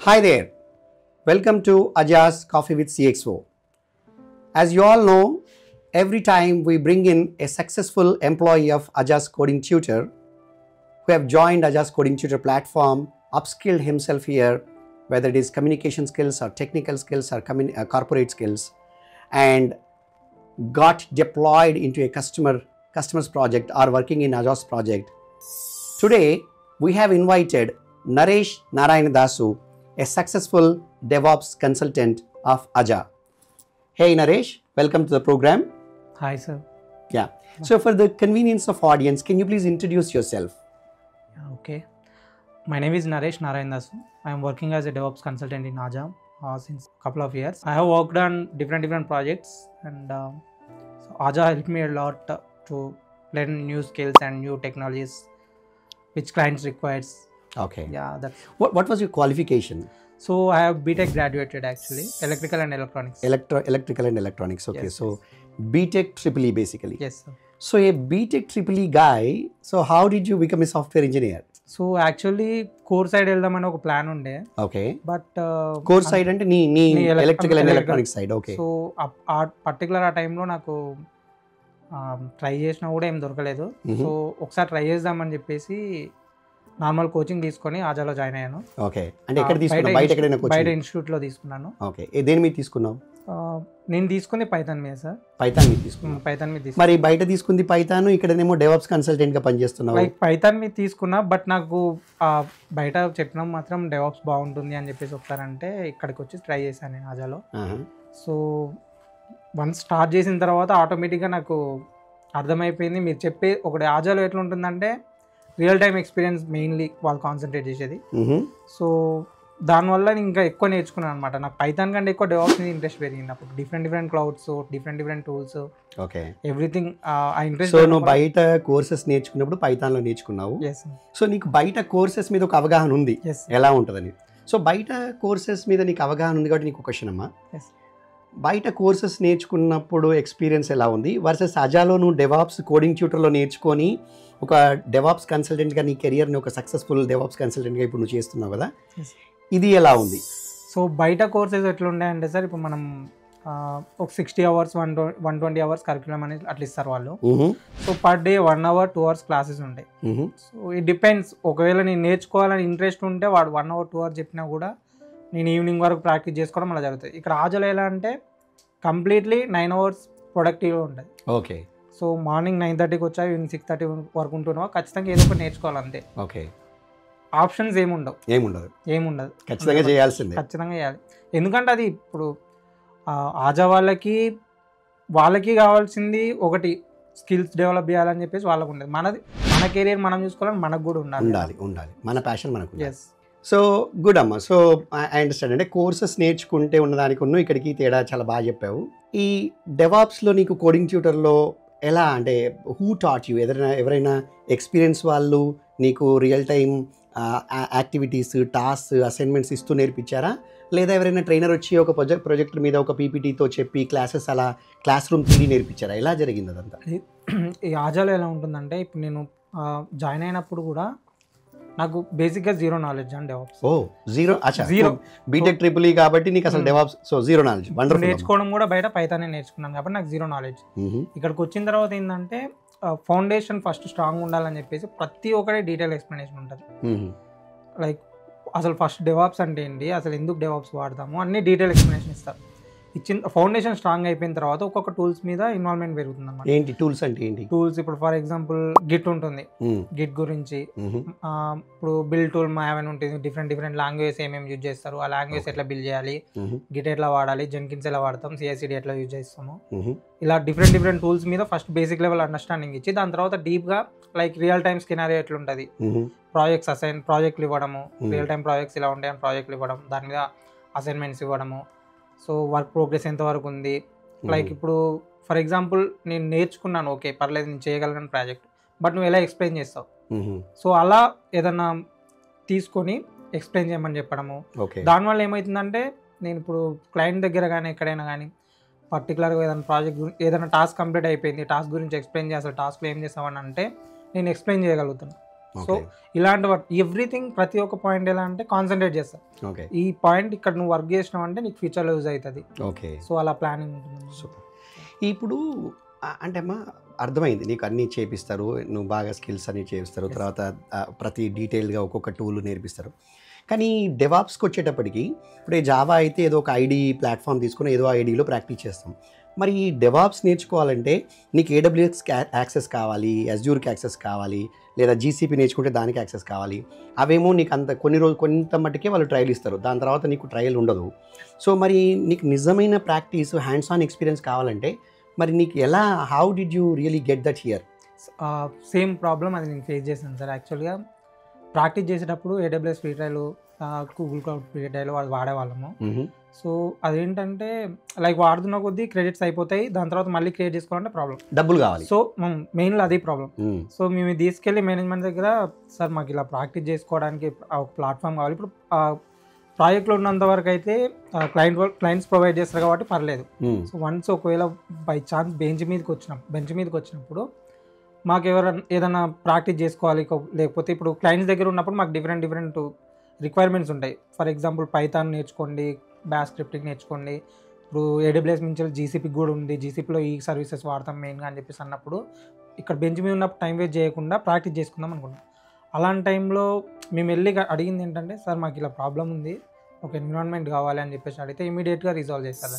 Hi there, welcome to Aja's Coffee with CXO. As you all know, every time we bring in a successful employee of Aja's Coding Tutor who have joined Aja's Coding Tutor platform, upskilled himself here, whether it is communication skills or technical skills or corporate skills, and got deployed into a customer's project or working in Aja's project. Today, we have invited Naresh Narayanadasu, a successful DevOps consultant of Aja. Hey Naresh, welcome to the program. Hi sir. Yeah. So for the convenience of audience, can you please introduce yourself? Okay. My name is Naresh Narayanadasu. I am working as a DevOps consultant in Aja since a couple of years. I have worked on different projects, and so Aja helped me a lot to learn new skills and new technologies which clients requires. Okay. Yeah, that's What was your qualification? so I have BTech graduated actually, electrical and electronics. Electrical and electronics. Okay. Yes, So BTech Triple E basically. Yes sir. So a BTech Triple E guy, so how did you become a software engineer? So actually core side వెళ్దామని ఒక plan ఉండే, Okay. But core side అంటే నీ electrical and electrical. Electronics side. Okay. So ఆ particular ఆ టైంలో నాకు try చేసినా కూడా ఏం దొరకలేదు. సో ఒకసారి ట్రై చేద్దామని చెప్పేసి నార్మల్ కోచింగ్ తీసుకొని ఆజాలో జాయిన్ అయ్యాను. ఓకే. అంటే ఎక్కడ తీసుకున్నావు? బయట ఎక్కడైనా బయట కోచింగ్? ఇన్స్టిట్యూట్లో తీసుకున్నాను. ఓకే. దేని మీద తీసుకున్నావు? నేను తీసుకుంది పైథాన్ మీద సార్. పైథాన్ మీద తీసుకున్నావు. పైథాన్ మీద తీసుకున్నా. మరి బయట తీసుకుంది పైథాన్, ఇక్కడనేమో డెవాప్స్ కన్సల్టెంట్ గా పనిచేస్తున్నావు. లైక్ పైథాన్ మీద తీసుకున్నా, బట్ నాకు బయట చెప్పిన మాత్రం డెవాప్స్ బాగుంటుంది అని చెప్పేసి ఒకసారంటే ఇక్కడికి వచ్చి ట్రై చేశాను నేను ఆజాలో. సో వన్స్ స్టార్ట్ చేసిన తర్వాత ఆటోమేటిక్గా నాకు అర్థమైపోయింది. మీరు చెప్పే ఒకటి ఆజాలో ఎట్లా ఉంటుందంటే రియల్ టైమ్ ఎక్స్పీరియన్స్ మెయిన్లీ వాళ్ళు కాన్సన్ట్రేట్ చేసేది. సో దానివల్ల నేను ఇంకా ఎక్కువ నేర్చుకున్నాను అనమాట. నాకు పైథాన్ కంటే ఎక్కువ డెవాప్స్ మీద ఇంట్రెస్ట్ పెరిగింది. అప్పుడు different clouds, different tools, okay, everything ఆ ఇంట్రెస్ట్. సో నువ్వు బయట కోర్సెస్ నేర్చుకున్నప్పుడు పైథాన్ లో నేర్చుకున్నావు. సో నీకు బయట కోర్సెస్ మీద ఒక అవగాహన ఉంది ఎలా ఉంటుందని. సో బయట కోర్సెస్ మీద నీకు అవగాహన ఉంది కాబట్టి నీకు క్వశ్చన్ అమ్మా, బయట కోర్సెస్ నేర్చుకున్నప్పుడు ఎక్స్పీరియన్స్ ఎలా ఉంది వర్సెస్ అజాలో నువ్వు డెవాప్స్ కోడింగ్ ట్యూటర్లో నేర్చుకొని ఒక డెవాప్స్ కన్సల్టెంట్గా నీ కెరియర్ని ఒక సక్సెస్ఫుల్ డెవాప్స్ కన్సల్టెంట్గా ఇప్పుడు నువ్వు చేస్తున్నావు కదా, ఇది ఎలా ఉంది? సో బయట కోర్సెస్ ఎట్లుంటాయంటే సార్, ఇప్పుడు మనం ఒక 60 hours 120 hours కరిక్యులం అనేది అట్లా ఇస్తారు వాళ్ళు. So per day 1 hour 2 hours classes ఉంటాయి. So it depends. ఒకవేళ నేను నేర్చుకోవాలని ఇంట్రెస్ట్ ఉంటే వాడు 1 hour 2 hours చెప్పినా కూడా నేను ఈవినింగ్ వరకు ప్రాక్టీస్ చేసుకోవడం అలా జరుగుతుంది. ఇక్కడ ఆజలో ఎలా అంటే కంప్లీట్లీ 9 hours ప్రొడక్టివ్గా ఉంటుంది. ఓకే. సో మార్నింగ్ 9:30కి వచ్చా, ఈవినింగ్ 6:30 వరకు ఉంటున్నావా, ఖచ్చితంగా ఏదో ఒకటి నేర్చుకోవాలి అంతే. ఓకే. ఆప్షన్స్ ఏముండదు. ఖచ్చితంగా చేయాల్సిందే, ఖచ్చితంగా చేయాలి. ఎందుకంటే అది ఇప్పుడు ఆజా వాళ్ళకి కావాల్సింది ఒకటి స్కిల్స్ డెవలప్ చేయాలని చెప్పేసి వాళ్ళకు ఉండదు. మన కెరీర్ మనం చూసుకోవాలని మనకు కూడా ఉండాలి. మన ప్యాషన్ మనకు. ఎస్. సో గుడ్ అమ్మ. So I understand. అంటే కోర్సెస్ నేర్చుకుంటే ఉన్నదానికి ఇక్కడికి తేడా చాలా బాగా చెప్పావు. ఈ డెవాప్స్లో నీకు కోడింగ్ ట్యూటర్లో ఎలా అంటే హూ టాట్ యూ? ఎవరైనా ఎక్స్పీరియన్స్ వాళ్ళు నీకు real time activities, task, assignments ఇస్తూ నేర్పించారా? లేదా ఎవరైనా ట్రైనర్ వచ్చి ఒక ప్రాజెక్ట్ మీద ఒక పీపీటీతో చెప్పి క్లాసెస్ అలా క్లాస్ రూమ్ తీరి నేర్పించారా? ఎలా జరిగింది అదంతా? ఈ ఆజాలో ఎలా ఉంటుందంటే, ఇప్పుడు నేను జాయిన్ అయినప్పుడు కూడా నాకు బేసిక్గా zero knowledge and DevOps. Zero BTech triple E కాబట్టి నీకు అసలు డెవాప్స్, సో జీరో నాలెడ్జ్. నేర్చుకోవడం కూడా బయట పైథానే నేర్చుకున్నాను కాబట్టి నాకు జీరో నాలెడ్జ్. ఇక్కడికి వచ్చిన తర్వాత ఏంటంటే ఫౌండేషన్ ఫస్ట్ స్ట్రాంగ్ ఉండాలని చెప్పేసి ప్రతి ఒక్కటే డీటెయిల్ ఎక్స్ప్లెనేషన్ ఉంటుంది. లైక్ అసలు ఫస్ట్ డెవాప్స్ అంటే ఏంటి, అసలు ఎందుకు డెవాప్స్ వాడతాము, అన్ని డీటెయిల్ ఎక్స్ప్లెనేషన్ ఇస్తారు. ఇచ్చిన ఫౌండేషన్ స్ట్రాంగ్ అయిపోయిన తర్వాత ఒక్కొక్క టూల్స్ మీద ఇన్వాల్వ్మెంట్ పెరుగుతుంది అన్నమాట. ఏంటి టూల్స్ అంటే ఏంటి? టూల్స్ ఇప్పుడు ఫర్ ఎగ్జాంపుల్ గిట్ ఉంటుంది, గిట్ గురించి. ఇప్పుడు బిల్డ్ టూల్ ఏమైనా ఉంటుంది, డిఫరెంట్ లాంగ్వేజ్ ఏమేమి యూజ్ చేస్తారు, ఆ లాంగ్వేజ్ ఎట్లా బిల్డ్ చేయాలి, గిట్ ఎట్లా వాడాలి, జెన్కిన్స్ ఎలా వాడతాం, CI/CD ఎట్లా యూజ్ చేస్తాము, ఇలా డిఫరెంట్ టూల్స్ మీద ఫస్ట్ బేసిక్ లెవెల్ అండర్స్టాండింగ్ ఇచ్చి దాని తర్వాత డీప్గా లైక్ రియల్ టైమ్ స్కినారియో ఎట్లుంటుంది, ప్రాజెక్ట్లు ఇవ్వడము, రియల్ టైమ్ ప్రాజెక్ట్స్ ఇలా ఉంటాయని ప్రాజెక్ట్లు ఇవ్వడం, దాని మీద అసైన్మెంట్స్ ఇవ్వడము. సో వర్క్ ప్రోగ్రెస్ ఎంతవరకు ఉంది, లైక్ ఇప్పుడు ఫర్ ఎగ్జాంపుల్ నేను నేర్చుకున్నాను, ఓకే పర్లేదు నేను చేయగలను ప్రాజెక్ట్, బట్ నువ్వు ఎలా ఎక్స్ప్లెయిన్ చేస్తావు. సో అలా ఏదన్నా తీసుకొని ఎక్స్ప్లెయిన్ చేయమని చెప్పడము. దానివల్ల ఏమవుతుందంటే నేను ఇప్పుడు క్లయింట్ దగ్గర కానీ ఎక్కడైనా కానీ పర్టికులర్గా ఏదైనా ప్రాజెక్ట్ ఏదైనా టాస్క్ కంప్లీట్ అయిపోయింది, టాస్క్ గురించి ఎక్స్ప్లెయిన్ చేస్తాను, టాస్క్లో ఏం చేస్తామని అంటే నేను ఎక్స్ప్లెయిన్ చేయగలుగుతాను. సో ఇలాంటి వర్క్ ఎవ్రీథింగ్ ప్రతి ఒక్క పాయింట్ ఎలా అంటే కాన్సన్ట్రేట్ చేస్తారు. ఓకే, ఈ పాయింట్ ఇక్కడ నువ్వు వర్క్ చేసినావు అంటే నీకు ఫ్యూచర్లో యూజ్ అవుతుంది. ఓకే, సో అలా ప్లానింగ్ ఉంటుంది. సూపర్. ఇప్పుడు అంటే అమ్మా అర్థమైంది, నీకు అన్నీ చేపిస్తారు, నువ్వు బాగా స్కిల్స్ అన్నీ చేపిస్తారు, తర్వాత ప్రతి డీటెయిల్గా ఒక్కొక్క టూల్ నేర్పిస్తారు. కానీ డెవాప్స్కి వచ్చేటప్పటికి ఇప్పుడు జావా అయితే ఏదో ఒక ఐడి ప్లాట్ఫామ్ తీసుకుని ఏదో ఐడిలో ప్రాక్టీస్ చేస్తాం. మరి ఈ డెవాప్స్ నేర్చుకోవాలంటే నీకు ఏడబ్ల్యూఎస్కి యాక్సెస్ కావాలి, అజ్యూర్కి యాక్సెస్ కావాలి, లేదా జీసీపీ నేర్చుకుంటే దానికి యాక్సెస్ కావాలి. అవేమో నీకు అంత కొంత మట్టుకే వాళ్ళు ట్రయల్ ఇస్తారు, దాని తర్వాత నీకు ట్రయల్ ఉండదు. సో మరి నీకు నిజమైన ప్రాక్టీస్, హ్యాండ్స్ ఆన్ ఎక్స్పీరియన్స్ కావాలంటే మరి నీకు ఎలా, how did you really get that here? Same problem అది నేను ఫేస్ చేశాను సార్. యాక్చువల్గా ప్రాక్టీస్ చేసేటప్పుడు AWS free trial, Google cloud free trial వాడేవాళ్ళము. సో అదేంటంటే లైక్ వాడుతున్న కొద్దీ క్రెడిట్స్ అయిపోతాయి, దాని తర్వాత మళ్ళీ క్రియేట్ చేసుకోవాలంటే ప్రాబ్లం, డబ్బులు కావాలి. సో మెయిన్లో అదే ప్రాబ్లం. సో మేము తీసుకెళ్ళి మేనేజ్మెంట్ దగ్గర, సార్ మాకు ఇలా ప్రాక్టీస్ చేసుకోవడానికి ఒక ప్లాట్ఫామ్ కావాలి. ఇప్పుడు ప్రాజెక్ట్లో ఉన్నంత వరకు అయితే క్లయింట్స్ ప్రొవైడ్ చేస్తారు కాబట్టి పర్లేదు. సో వన్స్ ఒకవేళ బై ఛాన్స్ బెంచ్ మీదకి వచ్చినప్పుడు మాకు ఏదైనా ప్రాక్టీస్ చేసుకోవాలి, లేకపోతే ఇప్పుడు క్లయింట్స్ దగ్గర ఉన్నప్పుడు మాకు డిఫరెంట్ రిక్వైర్మెంట్స్ ఉంటాయి. ఫర్ ఎగ్జాంపుల్ పైథాన్ నేర్చుకోండి, బ్యాష్ స్క్రిప్టింగ్ నేర్చుకోండి. ఇప్పుడు ఏడబ్ల్యూఎస్ నుంచి జీసీపీకి కూడా ఉంది, జీసీపీలో ఈ సర్వీసెస్ వాడతాం మెయిన్గా అని చెప్పేసి అన్నప్పుడు ఇక్కడ బెంచ్ మీద ఉన్నప్పుడు టైం వేస్ట్ చేయకుండా ప్రాక్టీస్ చేసుకుందాం అనుకున్నాం. అలాంటి టైంలో మేము వెళ్ళి అడిగింది ఏంటంటే, సార్ మాకు ఇలా ప్రాబ్లం ఉంది, ఒక ఎన్విరాన్మెంట్ కావాలి అని చెప్పేసి అడిగితే ఇమీడియట్గా రిజాల్వ్ చేస్తారు.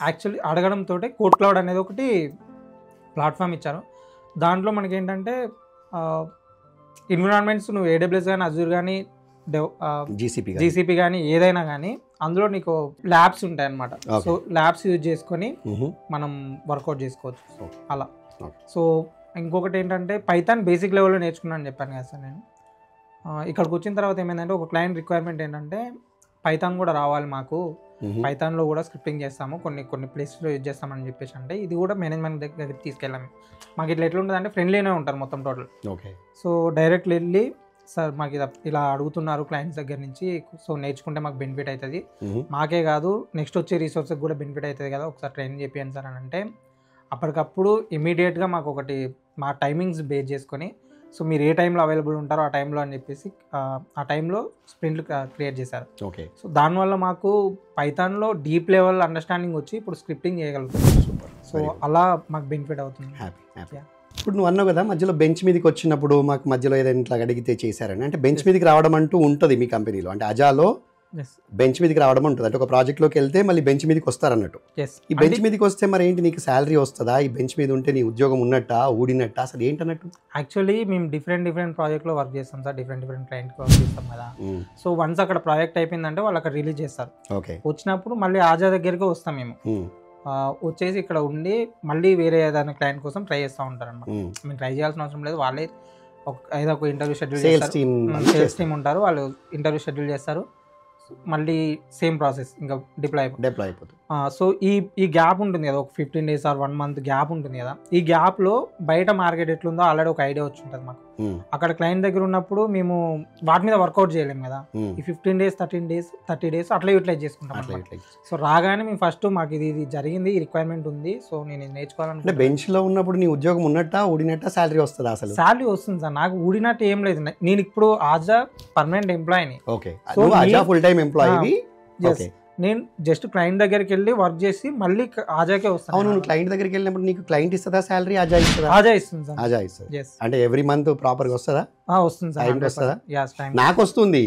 యాక్చువల్లీ అడగడంతో కోడ్ క్లౌడ్ అనేది ఒకటి ప్లాట్ఫామ్ ఇచ్చారు. దాంట్లో మనకి ఏంటంటే ఎన్విరాన్మెంట్స్ నువ్వు ఏడబ్ల్యూఎస్ కానీ, అజూర్ కానీ, జీసీపీ కానీ ఏదైనా కానీ అందులో నీకు ల్యాబ్స్ ఉంటాయి అన్నమాట. సో ల్యాబ్స్ యూజ్ చేసుకొని మనం వర్కౌట్ చేసుకోవచ్చు అలా. సో ఇంకొకటి ఏంటంటే పైథాన్ బేసిక్ లెవెల్లో నేర్చుకున్నాను చెప్పాను కదా సార్ నేను. ఇక్కడికి వచ్చిన తర్వాత ఏమైందంటే ఒక క్లయింట్ రిక్వైర్మెంట్ ఏంటంటే పైథాన్ కూడా రావాలి మాకు, పైథాన్లో కూడా స్క్రిప్టింగ్ చేస్తాము, కొన్ని ప్లేసెస్లో యూజ్ చేస్తామని చెప్పేసి అంటే ఇది కూడా మేనేజ్మెంట్ దగ్గరికి తీసుకెళ్ళాము. మాకు ఇట్లా ఎట్లుంటుంది అంటే ఫ్రెండ్లీనే ఉంటారు మొత్తం టోటల్. ఓకే, సో డైరెక్ట్ వెళ్ళి సార్ మాకు ఇలా అడుగుతున్నారు క్లయింట్స్ దగ్గర నుంచి, సో నేర్చుకుంటే మాకు బెనిఫిట్ అవుతుంది, మాకే కాదు నెక్స్ట్ వచ్చే రిసోర్స్కి కూడా బెనిఫిట్ అవుతుంది కదా, ఒకసారి ట్రైనింగ్ చేయండి సార్ అని అంటే అప్పటికప్పుడు ఇమీడియట్గా మాకు ఒకటి మా టైమింగ్స్ బేస్ చేసుకొని, సో మీరు ఏ టైంలో అవైలబుల్ ఉంటారో ఆ టైంలో అని చెప్పేసి ఆ టైంలో స్ప్రింట్లు క్రియేట్ చేశారు. ఓకే, సో దానివల్ల మాకు పైథాన్లో డీప్ లెవెల్ అండర్స్టాండింగ్ వచ్చి ఇప్పుడు స్క్రిప్టింగ్ చేయగలుగుతాం. సో అలా మాకు బెనిఫిట్ అవుతుంది. ఇప్పుడు నువ్వు అన్నావు కదా మధ్యలో బెంచ్ మీదకి వచ్చినప్పుడు మాకు మధ్యలో ఏదైనా ఇట్లా అడిగితే చేశారని, అంటే బెంచ్ మీదకి రావడం అంటూ ఉంటుంది మీ కంపెనీలో, అంటే అజాలో బెంచ్ మీదకి రావడం ఉంటుంది, అంటే ఒక ప్రాజెక్ట్లోకి వెళ్తే మళ్ళీ బెంచ్ మీదకి వస్తారన్నట్టు. ఈ బెంచ్ మీదకి వస్తే మరి ఏంటి, నీకు శాలరీ వస్తుందా? ఈ బెంచ్ మీద ఉంటే నీ ఉద్యోగం ఉన్నట్టా, ఊడినట్టా, అసలు ఏంటన్నట్టు? యాక్చువల్లీ మేము డిఫరెంట్ ప్రాజెక్ట్లో వర్క్ చేస్తాం సార్, డిఫరెంట్ క్లయింట్కి వర్క్ చేస్తాం కదా. సో వన్స్ అక్కడ ప్రాజెక్ట్ అయిపోయిందంటే వాళ్ళు అక్కడ రిలీజ్ చేస్తారు. ఓకే, వచ్చినప్పుడు మళ్ళీ ఆజా దగ్గరికి వస్తాం మేము, వచ్చేసి ఇక్కడ ఉండి మళ్ళీ వేరే ఏదైనా క్లయింట్ కోసం ట్రై చేస్తూ ఉంటారు అన్నమాట. మేము ట్రై చేయాల్సిన అవసరం లేదు, వాళ్ళే ఏదో ఒక ఇంటర్వ్యూ షెడ్యూల్ చేస్తారు, సేల్స్ టీమ్ ఉంటారు, వాళ్ళు ఇంటర్వ్యూ షెడ్యూల్ చేస్తారు, మళ్ళీ సేమ్ ప్రాసెస్ ఇంకా డిప్లాయ్ అయిపోతుంది. సో ఈ గ్యాప్ ఉంటుంది కదా, ఒక 15 days ఆర్ 1 month గ్యాప్ ఉంటుంది కదా, ఈ గ్యాప్లో బయట మార్కెట్ ఎట్లుందో ఆల్రెడీ ఒక ఐడియా వచ్చి ఉంటుంది మాకు. అక్కడ క్లయింట్ దగ్గర ఉన్నప్పుడు మేము వాటి మీద వర్కౌట్ చేయలేము కదా, ఈ 15 days 30 days అట్లా యూటిలైజ్ చేసుకుంటాం. సో రాగానే మేము ఫస్ట్ మాకు ఇది జరిగింది, ఈ రిక్వైర్మెంట్ ఉంది, సో నేను ఇది నేర్చుకోవాలంటే బెంచ్ లో ఉన్నప్పుడు నీ ఉద్యోగం ఉన్నట్టా ఊడినట్టా శాలరీ వస్తుందా? అసలు శాలరీ వస్తుంది సార్, నాకు ఊడినట్టు ఏం లేదు, నేను ఇప్పుడు ఆజా పర్మనెంట్ ఎంప్లాయీని. ఓకే, సో ఆజా ఫుల్ టైం ఎంప్లాయీ. నేను జస్ట్ క్లయింట్ దగ్గరికి వెళ్ళి వర్క్ చేసి మళ్ళీ ఆజాకే వస్తాను. అవును, క్లయింట్ దగ్గరికి వెళ్ళినప్పుడు నీకు క్లయింట్ ఇస్తుందా శాలరీ? ఆజా ఇస్తుందా? ఆజా ఇస్తుంది సార్. ఆజా ఇస్తుంది అంటే ఎవ్రీ మంత్ ప్రాపర్ గా వస్తుందా? వస్తుంది సార్, టైం వస్తుందా? నాకు వస్తుంది,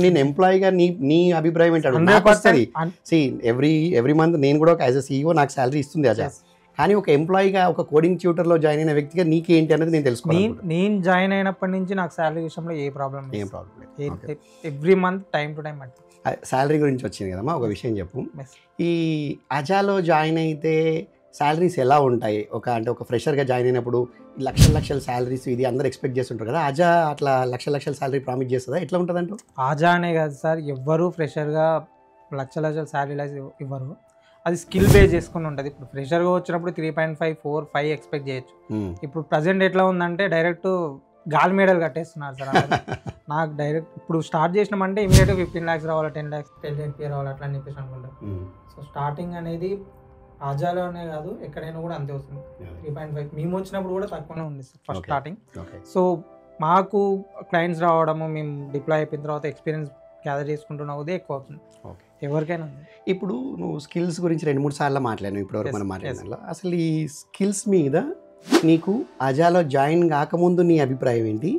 నేను ఎంప్లాయీగా నీ అభిప్రాయం ఏంటాడు? నాకు వస్తుంది. సి ఎవ్రీ మంత్ నేను కూడా యాజ్ ఎ సీఈఓ నాకు శాలరీ ఇస్తుంది ఆజా. కానీ ఒక ఎంప్లాయీగా, ఒక కోడింగ్ ట్యూటర్లో జాయిన్ అయిన వ్యక్తిగా నీకేంటి అనేది నేను తెలుసుకోవాలి. నేను జాయిన్ అయినప్పటి నుంచి నాకు శాలరీ విషయంలో ఏ ప్రాబ్లం లేదు, every month time to time. అంటే శాలరీ గురించి వచ్చింది కదమ్మా, ఒక విషయం చెప్పు. ఈ అజాలో జాయిన్ అయితే శాలరీస్ ఎలా ఉంటాయి? ఒక ఫ్రెషర్గా జాయిన్ అయినప్పుడు లక్షల శాలరీస్ ఇది అందరూ ఎక్స్పెక్ట్ చేస్తుంటారు కదా, అజా అట్లా లక్షల శాలరీ ప్రామిస్ చేస్తుందా? ఎట్లా ఉంటుంది అంటూ? అజా అనే కాదు సార్, ఎవ్వరూ ఫ్రెషర్గా లక్షల శాలరీ ఇవ్వరు, అది స్కిల్ బేస్ చేసుకుని ఉంటుంది. ఇప్పుడు ఫ్రెషర్గా వచ్చినప్పుడు 3.5, 4, 5 ఎక్స్పెక్ట్ చేయొచ్చు. ఇప్పుడు ప్రజెంట్ ఎట్లా ఉందంటే డైరెక్ట్ గాలి మేడలు కట్టేస్తున్నారు సార్. నాకు డైరెక్ట్ ఇప్పుడు స్టార్ట్ చేసినామంటే ఇమీడియట్గా 15 lakhs రావాలి, 10 lakhs రావాలి అట్లా అని చెప్పేసి అనుకుంటాం. సో స్టార్టింగ్ అనేది ఆజాలోనే కాదు ఎక్కడైనా కూడా అంతే వస్తుంది, 3.5. మేము వచ్చినప్పుడు కూడా తక్కువనే ఉంది సార్ ఫస్ట్ స్టార్టింగ్. సో మాకు క్లయింట్స్ రావడము, మేము డిప్లాయ్ అయిపోయిన తర్వాత ఎక్స్పీరియన్స్ గ్యాదర్ చేసుకుంటున్న కొద్దీ ఎక్కువ అవుతుంది. ఓకే. ఎవరికైనా ఇప్పుడు నువ్వు స్కిల్స్ గురించి 2-3 సార్లు మాట్లాడినావు ఇప్పటివరకు మనం మాట్లాడిన అసలు ఈ స్కిల్స్ మీద నీకు అజాలో జాయిన్ కాకముందు నీ అభిప్రాయం ఏంటి,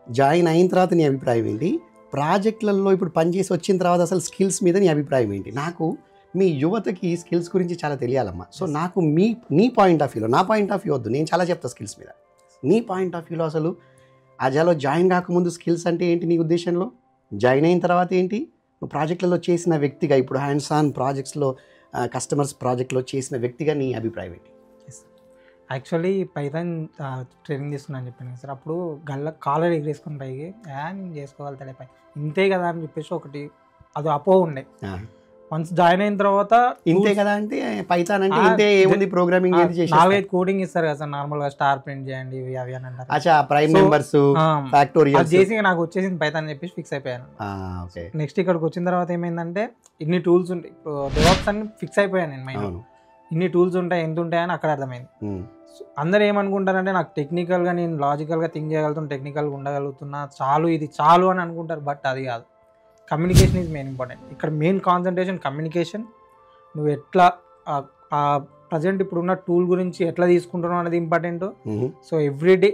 జాయిన్ అయిన తర్వాత నీ అభిప్రాయం ఏంటి, ప్రాజెక్టులలో ఇప్పుడు పనిచేసి వచ్చిన తర్వాత అసలు స్కిల్స్ మీద నీ అభిప్రాయం ఏంటి? నాకు మీ యువతకి స్కిల్స్ గురించి చాలా తెలియాలమ్మా. సో నాకు నీ పాయింట్ ఆఫ్ వ్యూలో, నా పాయింట్ ఆఫ్ వ్యూ వద్దు, నేను చాలా చెప్తా స్కిల్స్ మీద. నీ పాయింట్ ఆఫ్ వ్యూలో అసలు అజాలో జాయిన్ కాకముందు స్కిల్స్ అంటే ఏంటి నీ ఉద్దేశంలో, జాయిన్ అయిన తర్వాత ఏంటి, నువ్వు ప్రాజెక్టులలో చేసిన వ్యక్తిగా, ఇప్పుడు హ్యాండ్స్ ఆన్ ప్రాజెక్ట్స్లో కస్టమర్స్ ప్రాజెక్ట్లో చేసిన వ్యక్తిగా నీ అభిప్రాయం ఏంటి? యాక్చువల్లీ పైథాన్ ట్రైనింగ్ తీసుకున్నాను చెప్పాను కదా సార్. అప్పుడు కాలర్ ఎగిరేసుకుని పైకి నేను చేసుకోగలుగుతాడే పై ఇంతే కదా అని చెప్పేసి ఒకటి అది అపో ఉండే. వన్స్ జాయిన్ అయిన తర్వాత ఇంతే కదా అంటే పైథాన్ అంటే ఇంతే ఏముంది, ప్రోగ్రామింగ్ ఏది చేసి 4-5 కోడింగ్ ఇస్తారు కదా సార్ నార్మల్గా, స్టార్ ప్రింట్ చేయండి ఇవి అవి అని అంటారు. అచ్చా, ప్రైమ్ మెంబర్స్, ఫ్యాక్టోరియల్స్ చేసి నాకు వచ్చేసింది పైథాన్ అని చెప్పేసి ఫిక్స్ అయిపోయాను. నెక్స్ట్ ఇక్కడికి వచ్చిన తర్వాత ఏమైందంటే ఇన్ని టూల్స్ ఉంటాయి, ఇప్పుడు డెవలప్స్ అన్ని ఫిక్స్ అయిపోయాను నేను మైండ్. ఇన్ని టూల్స్ ఉంటాయి, ఎంత ఉంటాయని అక్కడ అర్థమైంది. అందరూ ఏమనుకుంటారంటే నాకు టెక్నికల్గా నేను లాజికల్గా థింక్ చేయగలుగుతాను, టెక్నికల్గా ఉండగలుగుతున్నా, చాలు ఇది చాలు అని అనుకుంటారు. బట్ అది కాదు, కమ్యూనికేషన్ ఈజ్ మెయిన్ ఇంపార్టెంట్. ఇక్కడ మెయిన్ కాన్సన్ట్రేషన్ కమ్యూనికేషన్. నువ్వు ఎట్లా ప్రజెంట్ ఇప్పుడున్న టూల్ గురించి ఎట్లా తీసుకుంటున్నావు అనేది ఇంపార్టెంట్. సో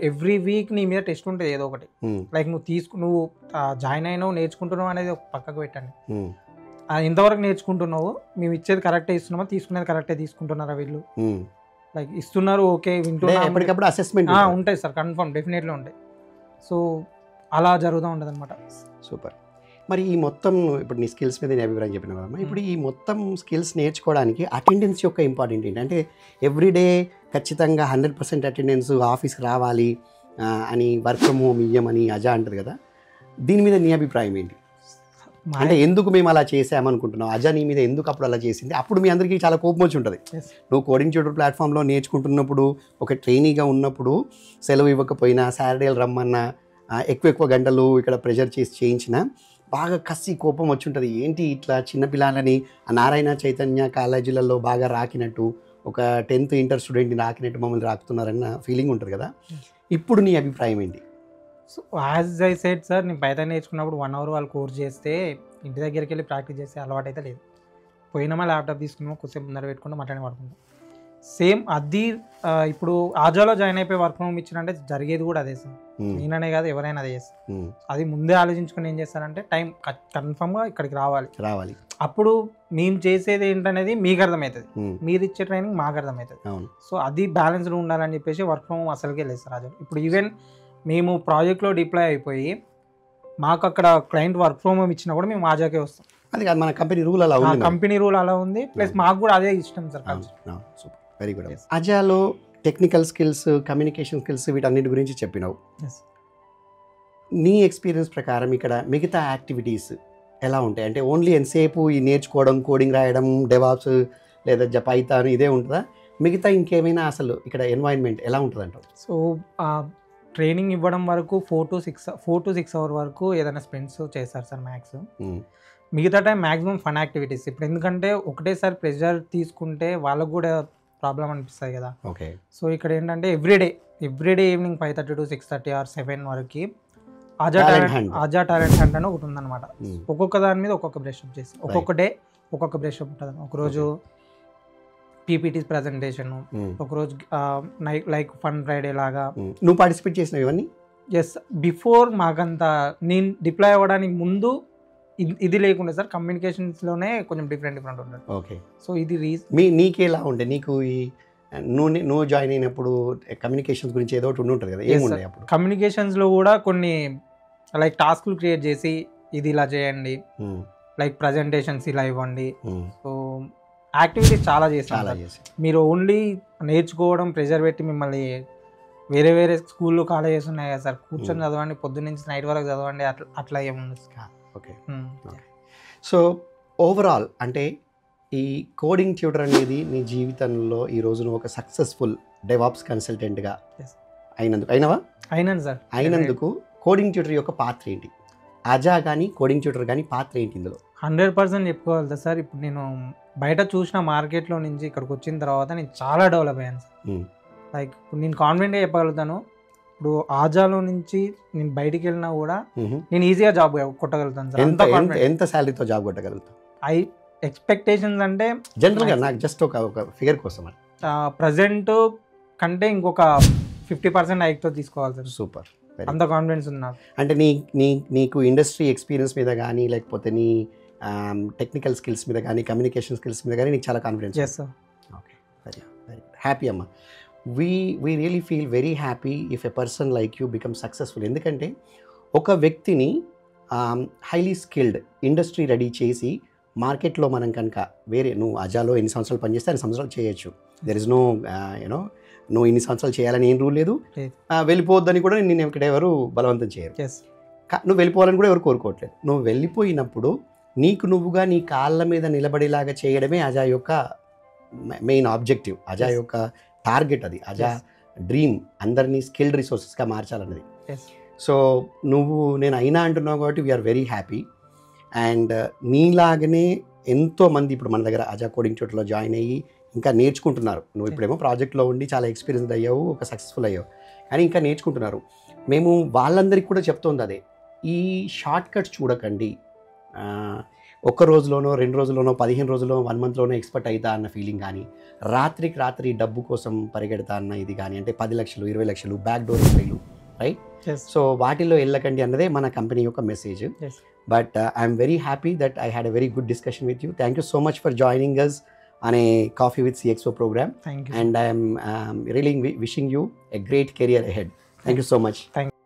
ఎవ్రీ వీక్ నీ మీద టెస్ట్ ఉంటుంది ఏదో ఒకటి. లైక్ నువ్వు జాయిన్ అయినావు, నేర్చుకుంటున్నావు అనేది ఒక పక్కకు పెట్టండి. ఎంతవరకు నేర్చుకుంటున్నావు, మేము ఇచ్చేది కరెక్టే ఇస్తున్నామా, తీసుకునేది కరెక్టే తీసుకుంటున్నారా వీళ్ళు, లైక్ ఇస్తున్నారు ఓకే వింటున్నారు, అసెస్మెంట్ ఉంటాయి సార్, కన్ఫర్మ్ డెఫినెట్లీ ఉంటాయి. సో అలా జరుగుతూ ఉంటుంది అనమాట. సూపర్. మరి ఈ మొత్తం ఇప్పుడు నీ స్కిల్స్ మీద నేను అభిప్రాయం చెప్పిన కదమ్మా, ఇప్పుడు ఈ మొత్తం స్కిల్స్ నేర్చుకోవడానికి అటెండెన్స్ యొక్క ఇంపార్టెంట్ ఏంటి అంటే ఎవ్రీడే ఖచ్చితంగా 100% అటెండెన్స్, ఆఫీస్కి రావాలి అని, వర్క్ ఫ్రమ్ హోమ్ ఇయ్యమని అజా అంటది కదా, దీని మీద నీ అభిప్రాయం ఏంటి? అంటే ఎందుకు మేము అలా చేసామనుకుంటున్నాం, అజా నీ మీద ఎందుకు అప్పుడు అలా చేసింది? అప్పుడు మీ అందరికీ చాలా కోపం వచ్చి ఉంటుంది. నువ్వు కోడింగ్ ట్యూటర్ ప్లాట్ఫామ్లో నేర్చుకుంటున్నప్పుడు, ఒక ట్రైనీగా ఉన్నప్పుడు సెలవు ఇవ్వకపోయినా, సాటర్డేలు రమ్మన్నా, ఎక్కువ గంటలు ఇక్కడ ప్రెజర్ చేసి చేయించిన బాగా కసి కోపం వచ్చి ఉంటుంది. ఏంటి ఇట్లా చిన్నపిల్లలని నారాయణ చైతన్య కాలేజీలలో బాగా రాకినట్టు, ఒక 10th ఇంటర్ స్టూడెంట్ని రాకినట్టు మమ్మల్ని రాకుతున్నారన్న ఫీలింగ్ ఉంటుంది కదా. ఇప్పుడు నీ అభిప్రాయం ఏంటి? So as I said sir, నేను పైథాన్ నేర్చుకున్నప్పుడు 1 hour వాళ్ళు కోర్స్ చేస్తే ఇంటి దగ్గరికి వెళ్ళి ప్రాక్టీస్ చేస్తే అలవాటు అయితే లేదు. పోయినామా ల్యాప్టాప్ తీసుకున్నామా, కొద్దిసేపు ముందర పెట్టుకుంటాం, అట్లనే పడుకుంటాం. సేమ్ అది ఇప్పుడు ఆజాలో జాయిన్ అయిపోయి వర్క్ ఫ్రమ్ హోమ్ ఇచ్చినంటే జరిగేది కూడా అదే సార్. నేననే కాదు, ఎవరైనా అదే చేస్తారు. అది ముందే ఆలోచించుకుని ఏం చేస్తారంటే టైం కన్ఫర్మ్గా ఇక్కడికి రావాలి. అప్పుడు మేము చేసేది ఏంటనేది మీకు అర్థమవుతుంది, మీరు ఇచ్చే ట్రైనింగ్ మాకు అర్థమవుతుంది. సో అది బ్యాలెన్స్డ్ ఉండాలని చెప్పేసి వర్క్ ఫ్రమ్ హోమ్ అసలుకే లేదు సార్ ఆజాలో. ఇప్పుడు ఈవెన్ మేము ప్రాజెక్ట్లో డిప్లాయ్ అయిపోయి మాకు అక్కడ క్లయింట్ వర్క్ ఫ్రమ్ హోమ్ ఇచ్చినా కూడా మేము ఆజాకే వస్తాం. అది కాదు, మన కంపెనీ రూల్ అలా ఉంది. కంపెనీ రూల్ అలా ఉంది, ప్లస్ మాకు కూడా అదే ఇష్టం సార్. Super, very good. అజాలో టెక్నికల్ స్కిల్స్, కమ్యూనికేషన్ స్కిల్స్ వీటన్నిటి గురించి చెప్పినావు. నీ ఎక్స్పీరియన్స్ ప్రకారం ఇక్కడ మిగతా యాక్టివిటీస్ ఎలా ఉంటాయి? అంటే ఓన్లీ ఎంతసేపు ఈ నేర్చుకోవడం, కోడింగ్ రాయడం, డెవాప్స్ లేదా పైథాన్ ఇదే ఉంటుందా? మిగతా ఇంకేమైనా అసలు ఇక్కడ ఎన్వైరన్మెంట్ ఎలా ఉంటుంది అంటావు? సో ట్రైనింగ్ ఇవ్వడం వరకు 4 to 6 hours వరకు ఏదైనా స్పెండ్స్ చేస్తారు సార్ మ్యాక్స్. మిగతా టైం మ్యాక్సిమం ఫన్ యాక్టివిటీస్. ఇప్పుడు ఎందుకంటే ఒకటేసారి ప్రెజర్ తీసుకుంటే వాళ్ళకు కూడా ప్రాబ్లం అనిపిస్తుంది కదా. ఓకే. సో ఇక్కడ ఏంటంటే ఎవ్రీడే ఈవినింగ్ 5:30 to 6:30 or 7 వరకు ఆజా టాలెంట్ హంట్ అని ఒకటి ఉందన్నమాట. ఒక్కొక్క దాని మీద ఒక్కొక్క బ్రష్ అప్ చేసి, ఒక్కొక్క డే ఒక్కొక్క బ్రష్ అప్ ఉంటుంది. ఒకరోజు పీపీటీ ప్రజెంటేషన్, ఒకరోజు లైక్ ఫన్ ఫ్రైడే లాగా. నువ్వు పార్టిసిపేట్ చేసినావు ఇవన్నీ? ఎస్. బిఫోర్ మాకంతా నేను డిప్లాయ్ అవ్వడానికి ముందు ఇది లేకుండా సార్, కమ్యూనికేషన్స్లోనే కొంచెం డిఫరెంట్ ఉంటుంది. ఓకే. సో ఇది నీకేలా ఉండే, నీకు ఈ నువ్వు జాయిన్ అయినప్పుడు కమ్యూనికేషన్స్ గురించి ఏదో ఒకటి ఉంటుంది కదా, ఏముండే అప్పుడు? కమ్యూనికేషన్స్లో కూడా కొన్ని లైక్ టాస్క్లు క్రియేట్ చేసి ఇది ఇలా చేయండి, లైక్ ప్రజెంటేషన్స్ ఇలా ఇవ్వండి. సో యాక్టివిటీస్ చాలా చేస్తాను. మీరు ఓన్లీ నేర్చుకోవడం, ప్రెజర్ పెట్టి మిమ్మల్ని వేరే స్కూల్లో కాలేజెస్ ఉన్నాయి కదా సార్, కూర్చొని చదవండి, పొద్దున్న నుంచి నైట్ వరకు చదవండి, అట్లా ఏముంది. ఓకే. సో ఓవరాల్ అంటే ఈ కోడింగ్ ట్యూటర్ అనేది నీ జీవితంలో ఈ రోజున ఒక సక్సెస్ఫుల్ డెవాప్స్ కన్సల్టెంట్గా అయినాను సార్. అయినందుకు కోడింగ్ ట్యూటర్ యొక్క పాత్ర ఏంటి? అజా కానీ కోడింగ్ ట్యూటర్ కానీ పాత్ర ఏంటి ఇందులో? 100% చెప్పుకోవాలి సార్. ఇప్పుడు నేను బయట చూసిన మార్కెట్లో నుంచి ఇక్కడికి వచ్చిన తర్వాత నేను చాలా డెవలప్ అయ్యాను సార్. లైక్ ఇప్పుడు నేను కాన్ఫిడెంట్గా చెప్పగలుగుతాను, ఇప్పుడు ఆజాలో నుంచి నేను బయటికి వెళ్ళినా కూడా నేను ఈజీగా జాబ్ కొట్టగలుగుతాను సార్. ఎంత శాలరీతో జాబ్ కొట్టగలుగుతాం? ఎక్స్పెక్టేషన్స్ అంటే జనరల్గా నాకు జస్ట్ ఒక ఫిగర్ కోసం ప్రజెంట్ కంటే ఇంకొక 50% హైక్తో తీసుకోవాలి సార్. సూపర్, అంత కాన్ఫిడెన్స్ ఉంది నాకు. అంటే నీకు ఇండస్ట్రీ ఎక్స్పీరియన్స్ మీద కానీ లేకపోతే నీ టెక్నికల్ స్కిల్స్ మీద కానీ కమ్యూనికేషన్ స్కిల్స్ మీద కానీ నీకు చాలా confidence? Yes sir. Okay, very very happy అమ్మ. We really feel very happy if a person like you become successful. ఎందుకంటే ఒక వ్యక్తిని హైలీ స్కిల్డ్ ఇండస్ట్రీ రెడీ చేసి మార్కెట్లో మనం కనుక నువ్వు అజాలో ఎన్ని సంవత్సరాలు పనిచేస్తే అన్ని సంవత్సరాలు చేయొచ్చు. దెర్ ఇస్ నో నువ్వు ఇన్ని సంవత్సరాలు చేయాలని ఏం రూల్ లేదు. వెళ్ళిపోవద్దని కూడా నేను ఇక్కడ ఎవరు బలవంతం చేయరు. నువ్వు వెళ్ళిపోవాలని కూడా ఎవరు కోరుకోవట్లేదు. నువ్వు వెళ్ళిపోయినప్పుడు నీకు నువ్వుగా నీ కాళ్ళ మీద నిలబడేలాగా చేయడమే అజా యొక్క మెయిన్ ఆబ్జెక్టివ్, అజా యొక్క టార్గెట్. అది అజా డ్రీమ్, అందరినీ స్కిల్డ్ రిసోర్సెస్గా మార్చాలన్నది. సో నేను అయినా అంటున్నావు కాబట్టి వీఆర్ వెరీ హ్యాపీ. అండ్ నీలాగనే ఎంతోమంది ఇప్పుడు మన దగ్గర అజా కోడింగ్ ట్యూటర్లో జాయిన్ అయ్యి ఇంకా నేర్చుకుంటున్నారు. నువ్వు ఇప్పుడేమో ప్రాజెక్ట్లో ఉండి చాలా ఎక్స్పీరియన్స్ అయ్యావు, ఒక సక్సెస్ఫుల్ అయ్యావు, కానీ ఇంకా నేర్చుకుంటున్నారు. మేము వాళ్ళందరికీ కూడా చెప్తోంది అదే, ఈ షార్ట్ కట్స్ చూడకండి. ఒక్క రోజులోనో 2 రోజుల్లోనో 15 రోజుల్లో 1 మంత్లోనో ఎక్స్పర్ట్ అవుతా అన్న ఫీలింగ్ కానీ, రాత్రికి రాత్రి డబ్బు కోసం పరిగెడతా అన్న ఇది కానీ, అంటే 10 లక్షలు 20 లక్షలు back door file, right? So వాటిల్లో వెళ్ళకండి అన్నదే మన కంపెనీ యొక్క message. But I'm very happy that I had a very good discussion with you. Thank you so much for joining us on a Coffee with CXO program. Thank you. And I am really wishing you a great career ahead. Thank you so much. Thank you.